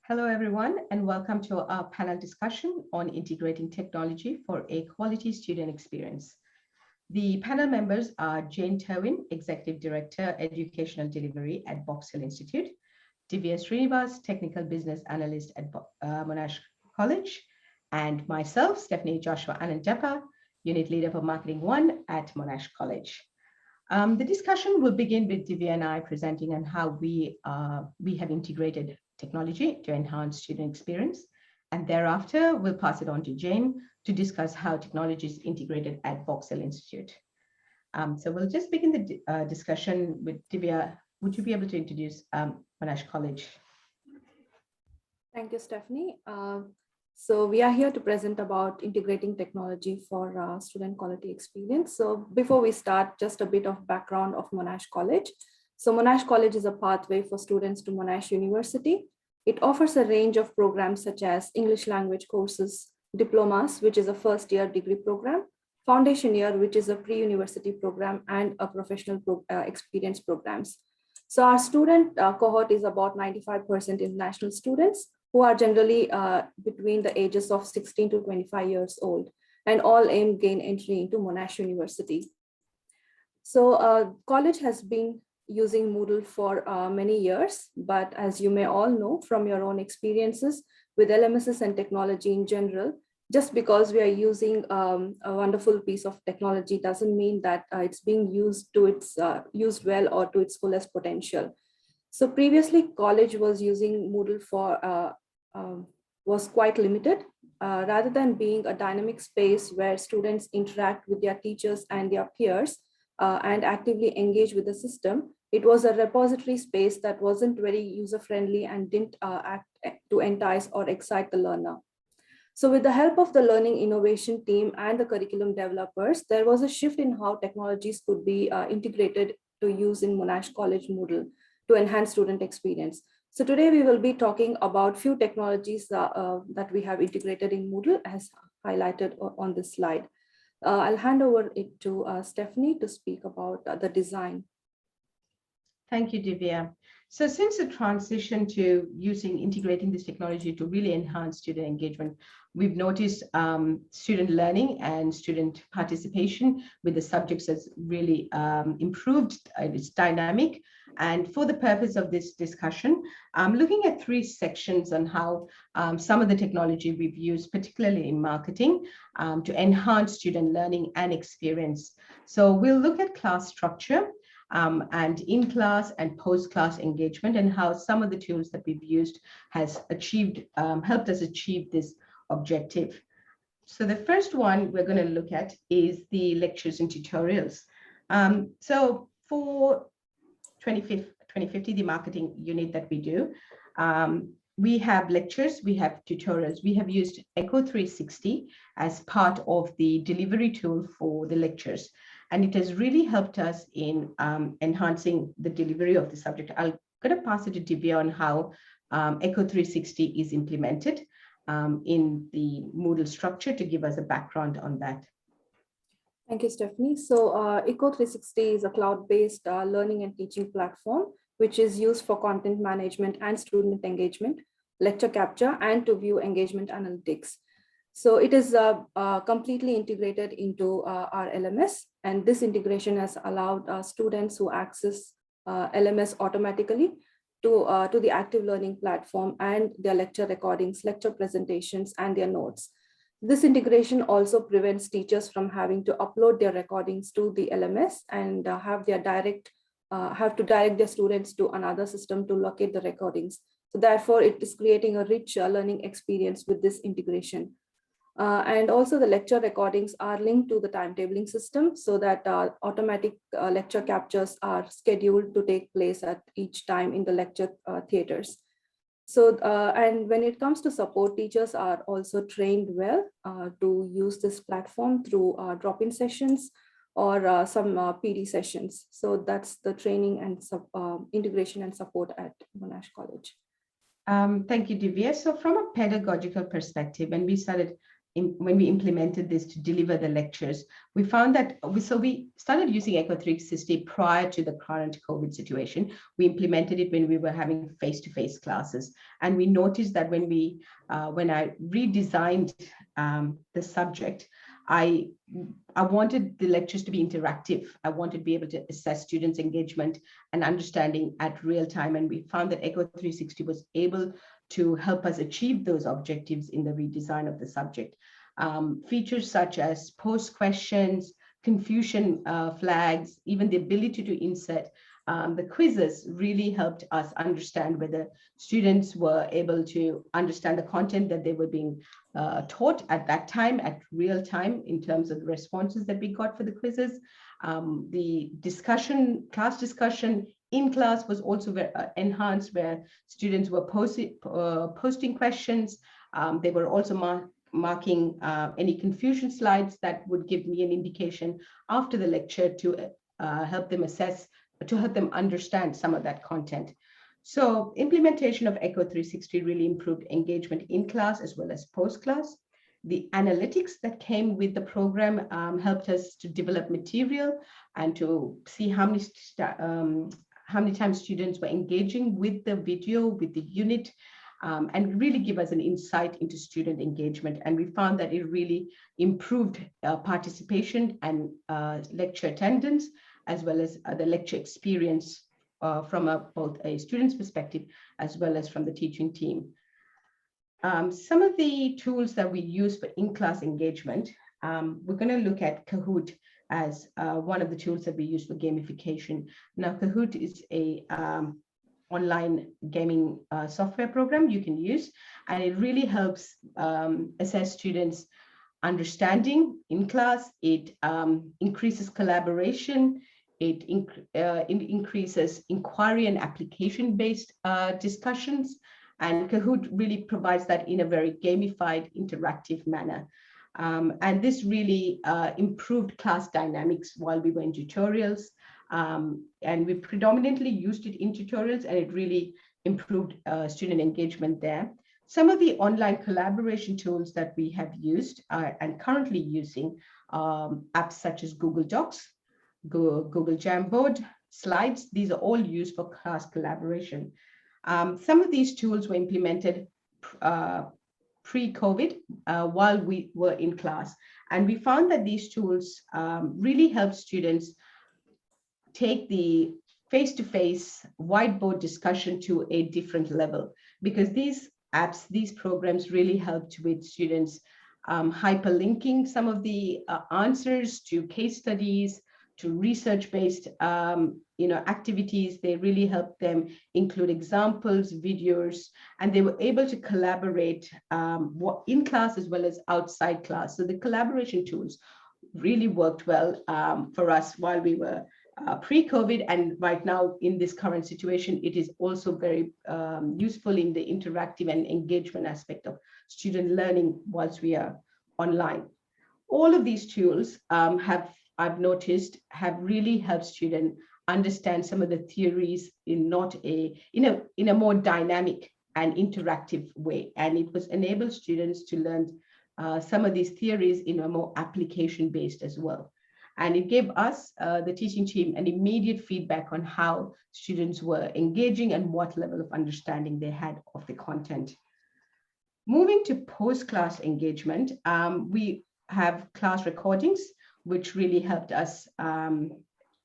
Hello, everyone, and welcome to our panel discussion on integrating technology for a quality student experience. The panel members are Jane Trewin, Executive Director, Educational Delivery at Box Hill Institute, Divya Srinivas, Technical Business Analyst at Monash College, and myself, Stephanie Joshua Anandappa, Unit Leader for Marketing 1 at Monash College. The discussion will begin with Divya and I presenting on how we have integrated technology to enhance student experience. And thereafter, we'll pass it on to Jane to discuss how technology is integrated at Box Hill Institute. So we'll just begin the discussion with Divya. Would you be able to introduce Monash College? Thank you, Stephanie. So we are here to present about integrating technology for student quality experience. So before we start, just a bit of background of Monash College. So Monash College is a pathway for students to Monash University. It offers a range of programs such as English language courses, diplomas, which is a first-year degree program, foundation year, which is a pre-university program, and a professional experience programs. So our student cohort is about 95% international students who are generally between the ages of 16 to 25 years old, and all aim gain entry into Monash University. So college has been using Moodle for many years, but as you may all know from your own experiences with LMSs and technology in general, just because we are using a wonderful piece of technology doesn't mean that it's being used to its used well or to its fullest potential. So previously, college was using Moodle for was quite limited. Rather than being a dynamic space where students interact with their teachers and their peers and actively engage with the system, it was a repository space that wasn't very user-friendly and didn't act to entice or excite the learner. So with the help of the learning innovation team and the curriculum developers, there was a shift in how technologies could be integrated to use in Monash College Moodle to enhance student experience. So today we will be talking about few technologies that we have integrated in Moodle as highlighted on this slide. I'll hand over it to Stephanie to speak about the design. Thank you, Divya. So since the transition to integrating this technology to really enhance student engagement, we've noticed student learning and student participation with the subjects has really improved. It's dynamic. And for the purpose of this discussion, I'm looking at three sections on how some of the technology we've used, particularly in marketing, to enhance student learning and experience. So we'll look at class structure, and in-class and post-class engagement, and how some of the tools that we've used has achieved, helped us achieve this objective. So the first one we're going to look at is the lectures and tutorials. So for 2050, the marketing unit that we do, we have lectures, we have tutorials. We have used Echo 360 as part of the delivery tool for the lectures. And it has really helped us in enhancing the delivery of the subject. I'm going to pass it to Divya on how Echo 360 is implemented in the Moodle structure to give us a background on that. Thank you, Stephanie. So Echo 360 is a cloud-based learning and teaching platform, which is used for content management and student engagement, lecture capture, and to view engagement analytics. So it is completely integrated into our LMS, and this integration has allowed students who access LMS automatically to the active learning platform and their lecture recordings, lecture presentations, and their notes. This integration also prevents teachers from having to upload their recordings to the LMS and have to direct their students to another system to locate the recordings. So therefore, it is creating a rich learning experience with this integration. And also the lecture recordings are linked to the timetabling system so that automatic lecture captures are scheduled to take place at each time in the lecture theaters. So, and when it comes to support, teachers are also trained well to use this platform through drop-in sessions or some PD sessions. So that's the training and integration and support at Monash College. Thank you, Divya. So from a pedagogical perspective, when we started when we implemented this to deliver the lectures, we found that we started using Echo 360 prior to the current COVID situation. We implemented it when we were having face-to-face classes, and we noticed that when I redesigned the subject, I wanted the lectures to be interactive. I wanted to be able to assess students' engagement and understanding at real time, and we found that Echo 360 was able to help us achieve those objectives in the redesign of the subject. Features such as post questions, confusion flags, even the ability to insert the quizzes really helped us understand whether students were able to understand the content that they were being taught at that time, at real time, in terms of the responses that we got for the quizzes. The class discussion in class was also enhanced, where students were posting questions. They were also marking any confusion slides that would give me an indication after the lecture to help them assess, to help them understand some of that content. So implementation of Echo 360 really improved engagement in class as well as post-class. The analytics that came with the program helped us to develop material and to see how many times students were engaging with the video, with the unit, and really give us an insight into student engagement. And we found that it really improved participation and lecture attendance, as well as the lecture experience from both a student's perspective, as well as from the teaching team. Some of the tools that we use for in-class engagement, we're going to look at Kahoot as one of the tools that we use for gamification. Now, Kahoot is a online gaming software program you can use, and it really helps assess students' understanding in class. It increases collaboration. It increases inquiry and application-based discussions. And Kahoot really provides that in a very gamified, interactive manner. And this really improved class dynamics while we were in tutorials. And we predominantly used it in tutorials, and it really improved student engagement there. Some of the online collaboration tools that we have used and currently using apps such as Google Docs, Google Jamboard, Slides. These are all used for class collaboration. Some of these tools were implemented pre-COVID while we were in class. And we found that these tools really help students take the face-to-face whiteboard discussion to a different level, because these apps, these programs really helped with students hyperlinking some of the answers to case studies, to research-based activities. They really helped them include examples, videos, and they were able to collaborate in class as well as outside class. So the collaboration tools really worked well for us while we were pre-COVID, and right now in this current situation, it is also very useful in the interactive and engagement aspect of student learning whilst we are online. All of these tools I've noticed, have really helped students understand some of the theories in a more dynamic and interactive way. And it was enabled students to learn some of these theories in a more application-based as well. And it gave us, the teaching team, an immediate feedback on how students were engaging and what level of understanding they had of the content. Moving to post-class engagement, we have class recordings, which really helped us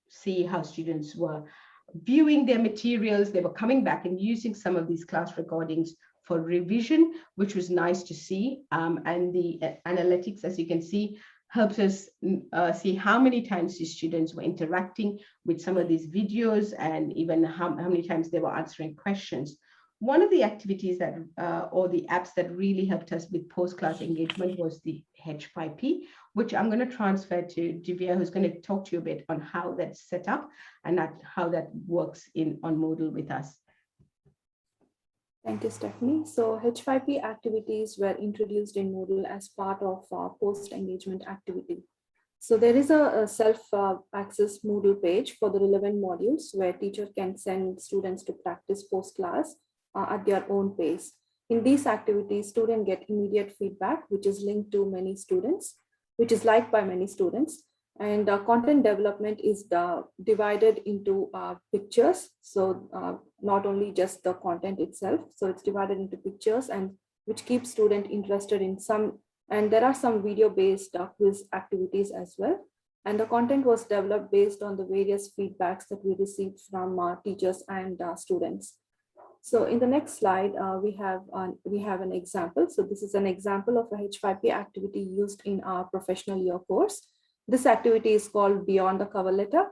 see how students were viewing their materials. They were coming back and using some of these class recordings for revision, which was nice to see. And the analytics, as you can see, helps us see how many times the students were interacting with some of these videos, and even how many times they were answering questions. One of the activities that, or the apps that really helped us with post-class engagement was the H5P, which I'm going to transfer to Divya, who's going to talk to you a bit on how that's set up and how that works on Moodle with us. Thank you, Stephanie. So H5P activities were introduced in Moodle as part of post-engagement activity. So there is a self-access Moodle page for the relevant modules where teacher can send students to practice post-class at their own pace. In these activities, students get immediate feedback, which is linked to many students, which is liked by many students. And content development is divided into pictures. So not only just the content itself, so it's divided into pictures, and which keeps students interested in some, and there are some video-based quiz activities as well. And the content was developed based on the various feedbacks that we received from teachers and students. So in the next slide, we have an example. So this is an example of a H5P activity used in our professional year course. This activity is called Beyond the Cover Letter.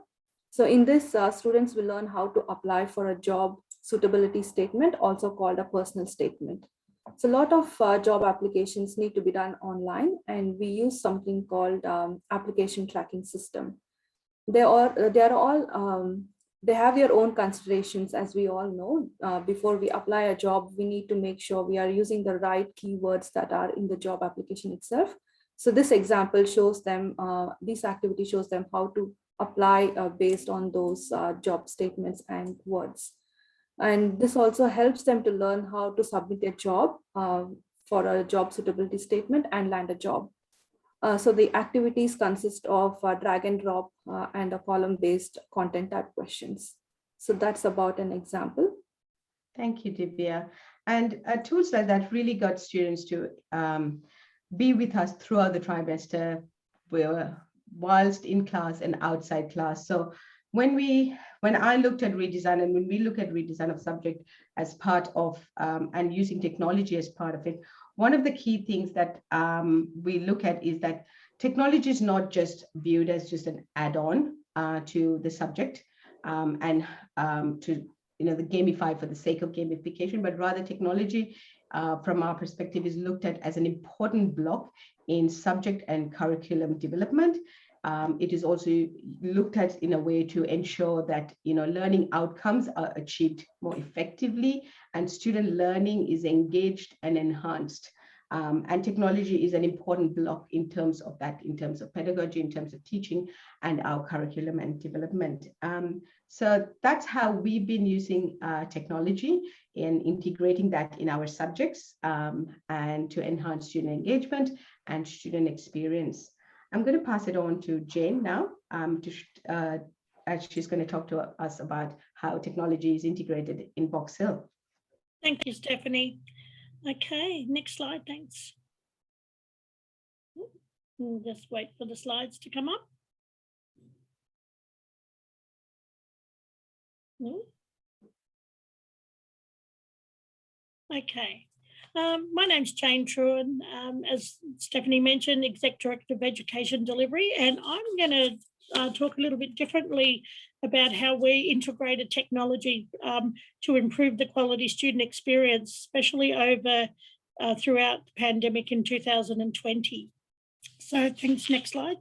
So in this, students will learn how to apply for a job suitability statement, also called a personal statement. So a lot of job applications need to be done online, and we use something called application tracking system. They have their own considerations, as we all know. Before we apply a job, we need to make sure we are using the right keywords that are in the job application itself. So this example shows them, this activity shows them how to apply based on those job statements and words. And this also helps them to learn how to submit a job for a job suitability statement and land a job. So the activities consist of drag and drop and a column-based content type questions. So that's about an example. Thank you, Divya. And tools like that really got students to be with us throughout the trimester, whilst in class and outside class. So when I looked at redesign, and when we look at redesign of subject as part of and using technology as part of it, one of the key things that we look at is that technology is not just viewed as just an add-on to the subject and to the gamify for the sake of gamification, but rather technology from our perspective is looked at as an important block in subject and curriculum development. It is also looked at in a way to ensure that learning outcomes are achieved more effectively and student learning is engaged and enhanced. And technology is an important block in terms of that, in terms of pedagogy, in terms of teaching and our curriculum and development. So that's how we've been using technology and integrating that in our subjects and to enhance student engagement and student experience. I'm going to pass it on to Jane now, as she's going to talk to us about how technology is integrated in Box Hill. Thank you, Stephanie. Okay, next slide, thanks. We'll just wait for the slides to come up. Okay. My name's Jane Trewin, as Stephanie mentioned, Exec Director of Education Delivery, and I'm going to talk a little bit differently about how we integrated technology to improve the quality student experience, especially over throughout the pandemic in 2020. So thanks, next slide.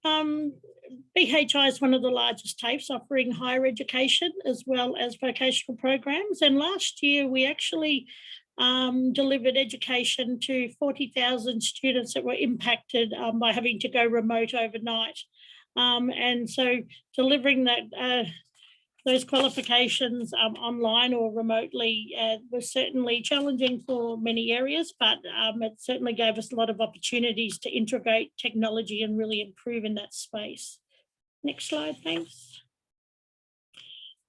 BHI is one of the largest TAFEs offering higher education as well as vocational programs. And last year we actually delivered education to 40,000 students that were impacted by having to go remote overnight. And so delivering that those qualifications online or remotely was certainly challenging for many areas, but it certainly gave us a lot of opportunities to integrate technology and really improve in that space. Next slide, thanks.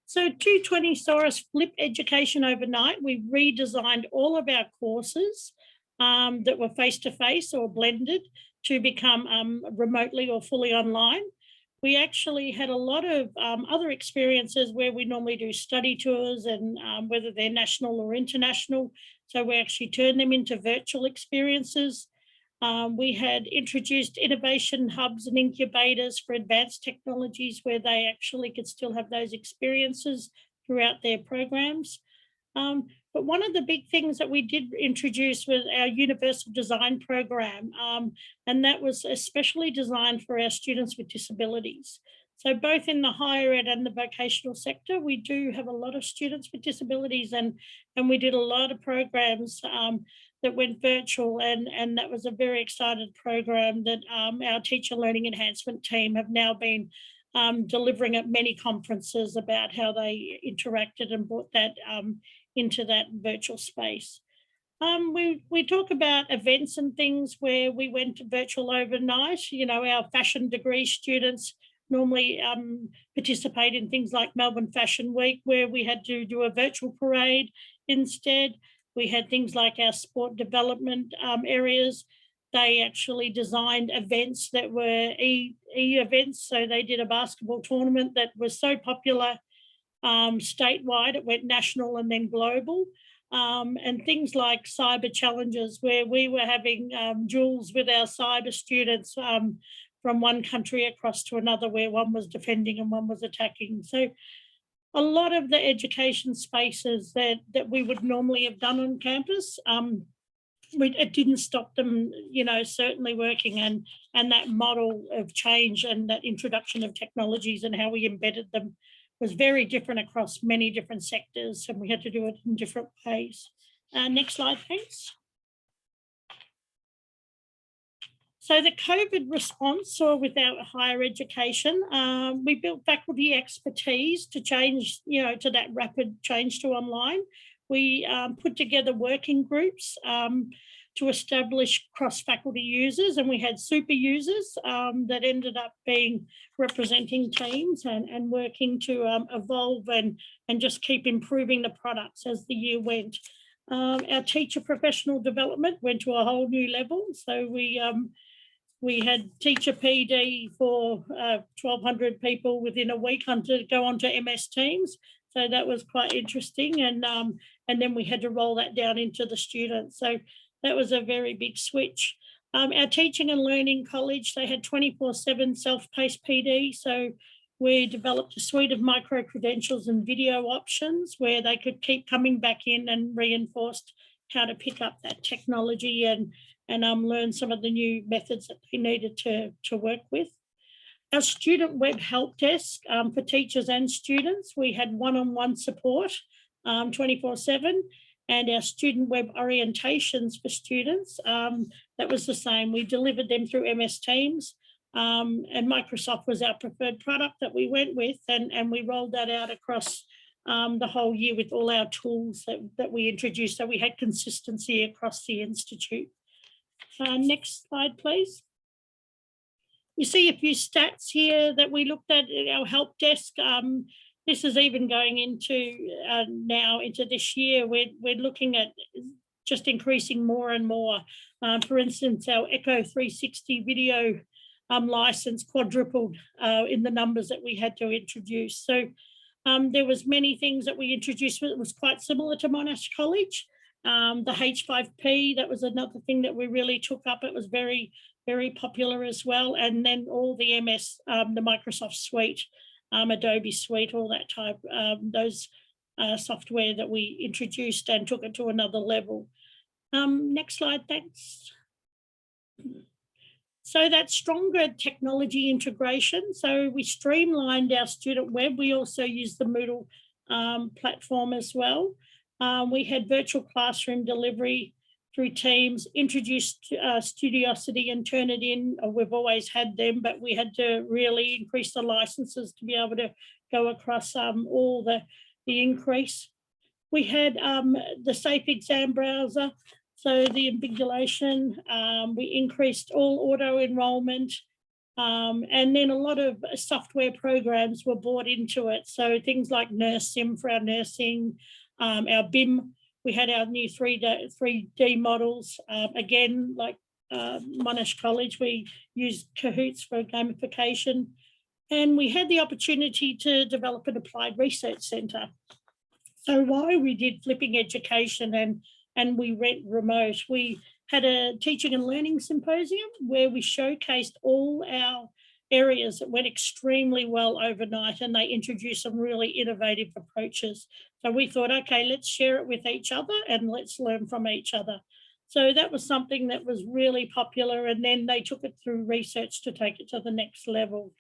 So 2020 saw us flip education overnight. We redesigned all of our courses that were face-to-face or blended to become remotely or fully online. We actually had a lot of other experiences where we normally do study tours and whether they're national or international. So we actually turned them into virtual experiences. We had introduced innovation hubs and incubators for advanced technologies where they actually could still have those experiences throughout their programs. But one of the big things that we did introduce was our universal design program, and that was especially designed for our students with disabilities. So both in the higher ed and the vocational sector, we do have a lot of students with disabilities, and we did a lot of programs that went virtual, and that was a very excited program that our teacher learning enhancement team have now been delivering at many conferences about how they interacted and brought that into that virtual space. We talk about events and things where we went to virtual overnight. You know, our fashion degree students normally participate in things like Melbourne Fashion Week, where we had to do a virtual parade instead. We had things like our sport development areas. They actually designed events that were e-events. So they did a basketball tournament that was so popular statewide, it went national and then global. And things like cyber challenges, where we were having duels with our cyber students from one country across to another, where one was defending and one was attacking. So a lot of the education spaces that we would normally have done on campus, it didn't stop them, you know, certainly working, and that model of change and that introduction of technologies and how we embedded them was very different across many different sectors, and we had to do it in different ways. Next slide, thanks. So the COVID response, or with our higher education, we built faculty expertise to change, you know, to that rapid change to online. We put together working groups to establish cross-faculty users, and we had super users that ended up being representing teams and working to evolve and just keep improving the products as the year went. Our teacher professional development went to a whole new level. So we had teacher PD for 1,200 people within a week to go on to MS Teams. So that was quite interesting. And then we had to roll that down into the students. So that was a very big switch. Our teaching and learning college, they had 24/7 self-paced PD. So we developed a suite of micro-credentials and video options where they could keep coming back in and reinforced how to pick up that technology and learn some of the new methods that they needed to work with. Our student web help desk for teachers and students, we had one-on-one support 24/7, and our student web orientations for students, that was the same. We delivered them through MS Teams, and Microsoft was our preferred product that we went with, and we rolled that out across the whole year with all our tools that we introduced, so we had consistency across the institute. Next slide, please. You see a few stats here that we looked at our help desk. This is even going into now into this year. We're looking at just increasing more and more. For instance, our Echo 360 video license quadrupled in the numbers that we had to introduce. So there was many things that we introduced that was quite similar to Monash College. The H5P, that was another thing that we really took up. It was very, very popular as well. And then all the MS, the Microsoft suite, Adobe suite, all that type, those software that we introduced and took it to another level. Next slide, thanks. So that stronger technology integration. So we streamlined our student web. We also used the Moodle platform as well. We had virtual classroom delivery through Teams, introduced Studiosity and Turnitin. We've always had them, but we had to really increase the licenses to be able to go across all the increase. We had the Safe Exam Browser, so the invigilation. We increased all auto enrollment, and then a lot of software programs were brought into it. So things like Nurse Sim for our nursing, our BIM. We had our new 3D models. Again, like Monash College, we used Kahoots for gamification. And we had the opportunity to develop an applied research centre. So while we did flipping education and we went remote, we had a teaching and learning symposium where we showcased all our areas that went extremely well overnight, and they introduced some really innovative approaches. So we thought, okay, let's share it with each other and let's learn from each other. So that was something that was really popular, and then they took it through research to take it to the next level.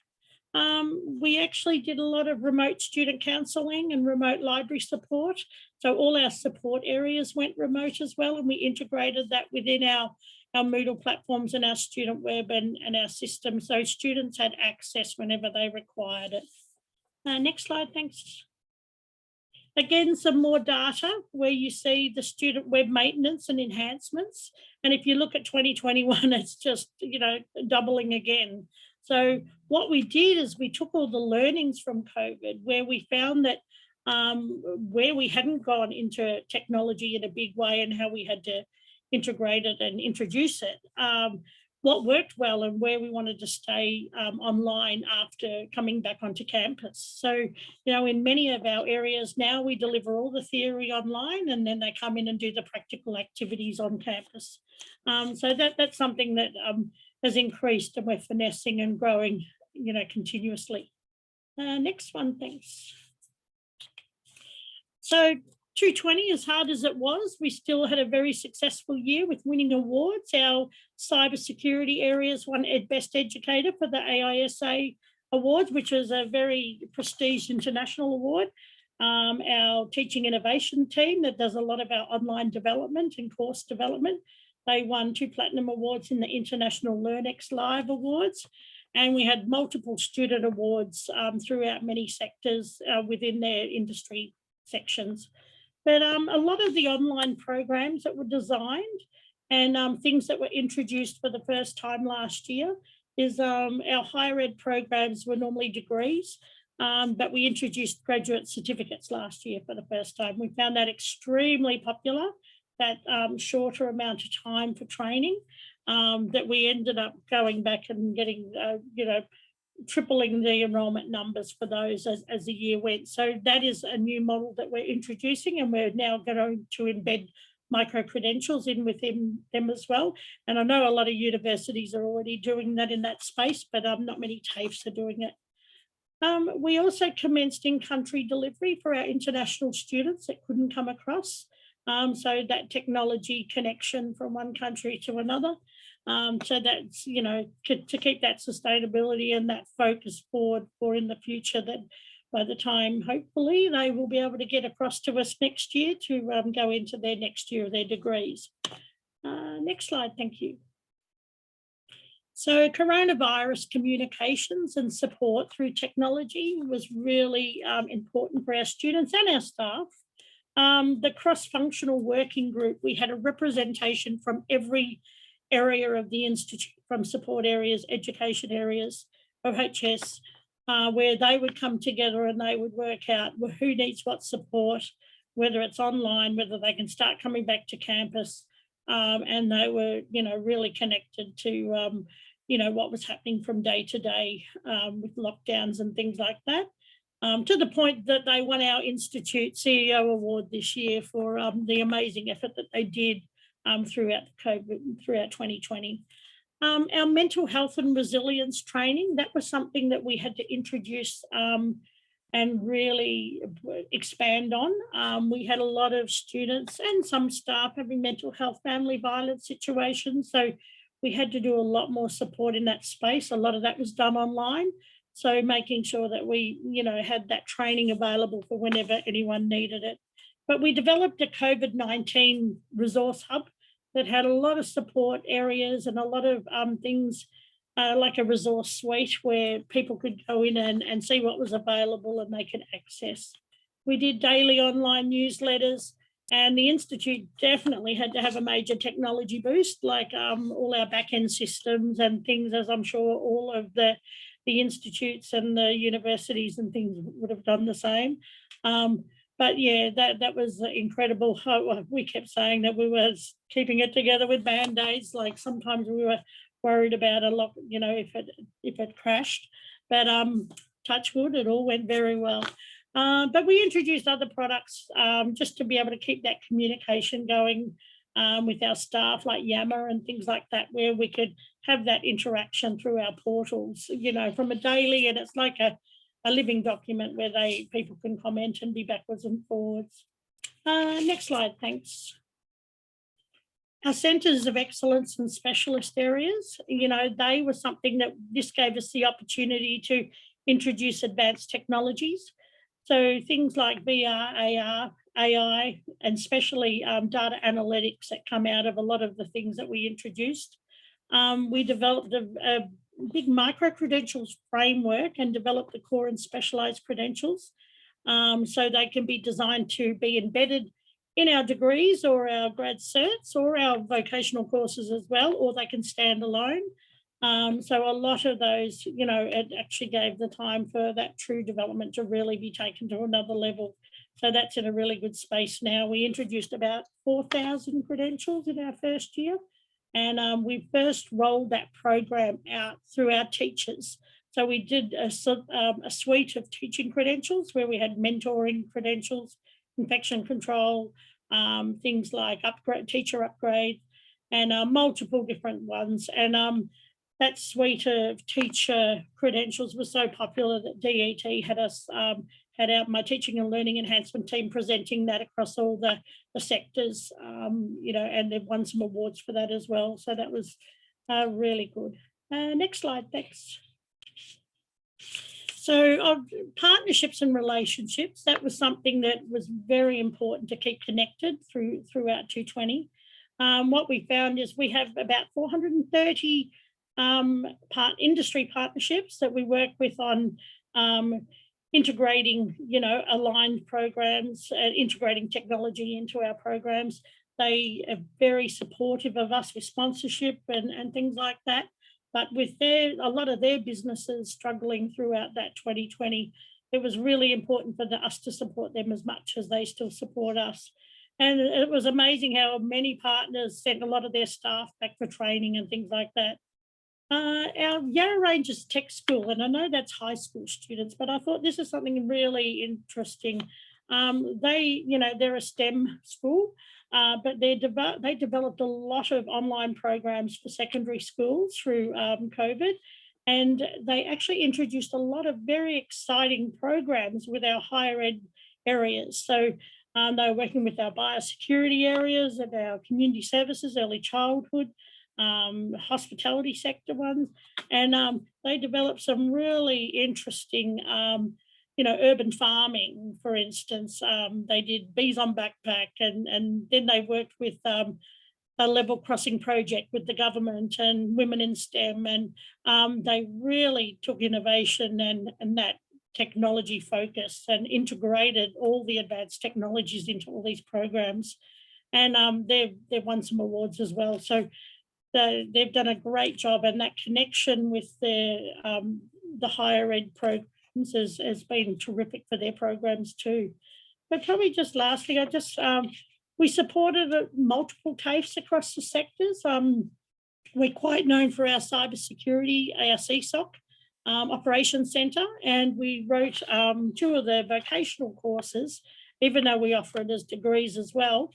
We actually did a lot of remote student counselling and remote library support. So all our support areas went remote as well, and we integrated that within our Moodle platforms and our student web and our system. So students had access whenever they required it. Next slide, thanks. Again, some more data where you see the student web maintenance and enhancements. And if you look at 2021, it's just, doubling again. So what we did is we took all the learnings from COVID where we found that where we hadn't gone into technology in a big way and how we had to integrate it and introduce it, what worked well and where we wanted to stay online after coming back onto campus. So, in many of our areas now, we deliver all the theory online and then they come in and do the practical activities on campus. So that's something that has increased and we're finessing and growing, continuously. Next one, thanks. So 220, as hard as it was, we still had a very successful year with winning awards. Our cybersecurity areas won Best Educator for the AISA Awards, which is a very prestigious international award. Our teaching innovation team that does a lot of our online development and course development, they won 2 platinum awards in the International LearnX Live Awards. And we had multiple student awards throughout many sectors within their industry sections. But a lot of the online programs that were designed and things that were introduced for the first time last year is our higher ed programs were normally degrees, but we introduced graduate certificates last year for the first time. We found that extremely popular, that shorter amount of time for training, that we ended up going back and getting, tripling the enrolment numbers for those as the year went. So that is a new model that we're introducing, and we're now going to embed micro-credentials in within them as well. And I know a lot of universities are already doing that in that space, but not many TAFEs are doing it. We also commenced in-country delivery for our international students that couldn't come across. So that technology connection from one country to another. So that's, to keep that sustainability and that focus forward for in the future, that by the time, hopefully, they will be able to get across to us next year to go into their next year of their degrees. Next slide, thank you. So coronavirus communications and support through technology was really important for our students and our staff. The cross-functional working group, we had a representation from every area of the institute, from support areas, education areas, OHS, where they would come together and they would work out who needs what support, whether it's online, whether they can start coming back to campus. And they were, really connected to, what was happening from day to day with lockdowns and things like that. To the point that they won our Institute CEO Award this year for the amazing effort that they did throughout COVID, throughout 2020. Our mental health and resilience training, that was something that we had to introduce and really expand on. We had a lot of students and some staff having mental health, family violence situations. So we had to do a lot more support in that space. A lot of that was done online. So making sure that we, had that training available for whenever anyone needed it. But we developed a COVID-19 resource hub that had a lot of support areas and a lot of things like a resource suite where people could go in and see what was available and they could access. We did daily online newsletters, and the Institute definitely had to have a major technology boost, like all our back-end systems and things, as I'm sure all of the institutes and the universities and things would have done the same. But yeah, that was incredible. We kept saying that we were keeping it together with Band-Aids. Like sometimes we were worried about a lot, if it crashed. But touch wood, it all went very well. But we introduced other products just to be able to keep that communication going with our staff, like Yammer and things like that, where we could have that interaction through our portals, from a daily, and it's like a living document where people can comment and be backwards and forwards. Next slide, thanks. Our centres of excellence and specialist areas, they were something that this gave us the opportunity to introduce advanced technologies. So things like VR, AR, AI, and especially data analytics that come out of a lot of the things that we introduced. We developed a big micro-credentials framework and developed the core and specialised credentials. So they can be designed to be embedded in our degrees or our grad certs or our vocational courses as well, or they can stand alone. So a lot of those, it actually gave the time for that true development to really be taken to another level. So that's in a really good space now. We introduced about 4,000 credentials in our first year. And we first rolled that program out through our teachers. So we did a suite of teaching credentials where we had mentoring credentials, infection control, things like teacher upgrade, and multiple different ones. And that suite of teacher credentials was so popular that DET had us my teaching and learning enhancement team presenting that across all the sectors, and they've won some awards for that as well. So that was really good. Next slide, thanks. So partnerships and relationships, that was something that was very important to keep connected throughout 220. What we found is we have about 430 industry partnerships that we work with on integrating, aligned programs, integrating technology into our programs. They are very supportive of us with sponsorship and things like that. But with a lot of their businesses struggling throughout that 2020, it was really important for us to support them as much as they still support us. And it was amazing how many partners sent a lot of their staff back for training and things like that. Our Yarra Ranges Tech School, and I know that's high school students, but I thought this is something really interesting. They're a STEM school, but they developed a lot of online programs for secondary schools through COVID, and they actually introduced a lot of very exciting programs with our higher ed areas. So they were working with our biosecurity areas and our community services, early childhood, hospitality sector ones, and they developed some really interesting urban farming, for instance. They did bees on backpack, and then they worked with a level crossing project with the government and women in STEM, and they really took innovation and that technology focus and integrated all the advanced technologies into all these programs. And they've won some awards as well. So they've done a great job, and that connection with the higher ed programs has been terrific for their programs too. But probably just lastly, we supported multiple TAFEs across the sectors. We're quite known for our cybersecurity, our CSOC operations centre, and we wrote 2 of the vocational courses, even though we offer it as degrees as well.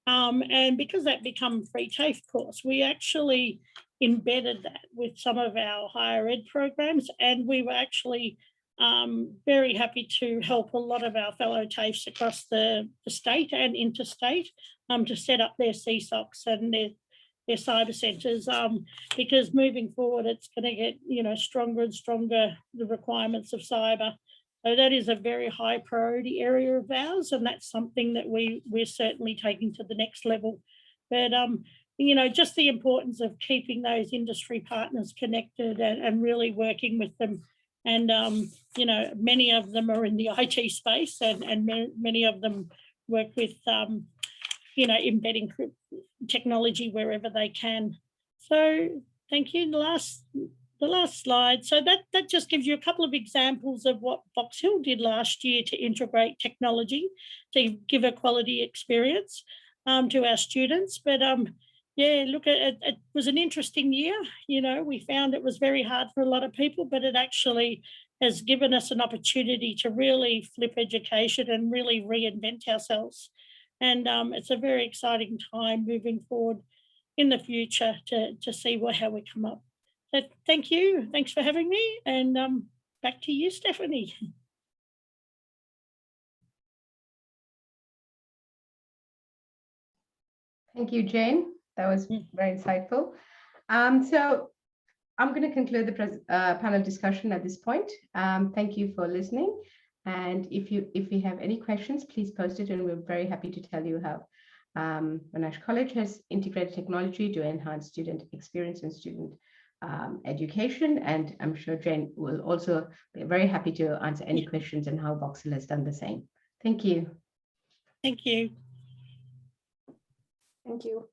And because that become free TAFE course, we actually embedded that with some of our higher ed programs, and we were actually very happy to help a lot of our fellow TAFEs across the state and interstate to set up their CSOCs and their cyber centres, because moving forward, it's going to get stronger and stronger, the requirements of cyber. So that is a very high priority area of ours, and that's something that we're certainly taking to the next level. But just the importance of keeping those industry partners connected and really working with them. And many of them are in the IT space, and many of them work with embedding technology wherever they can. So thank you. The last slide. So that just gives you a couple of examples of what Box Hill did last year to integrate technology to give a quality experience to our students. But look, it was an interesting year. We found it was very hard for a lot of people, but it actually has given us an opportunity to really flip education and really reinvent ourselves. And it's a very exciting time moving forward in the future to see how we come up. So thank you. Thanks for having me. And back to you, Stephanie. Thank you, Jane. That was very insightful. So I'm going to conclude the panel discussion at this point. Thank you for listening. And if you have any questions, please post it, and we're very happy to tell you how Monash College has integrated technology to enhance student experience and student education. And I'm sure Jane will also be very happy to answer any questions on how Voxel has done the same. Thank you. Thank you. Thank you.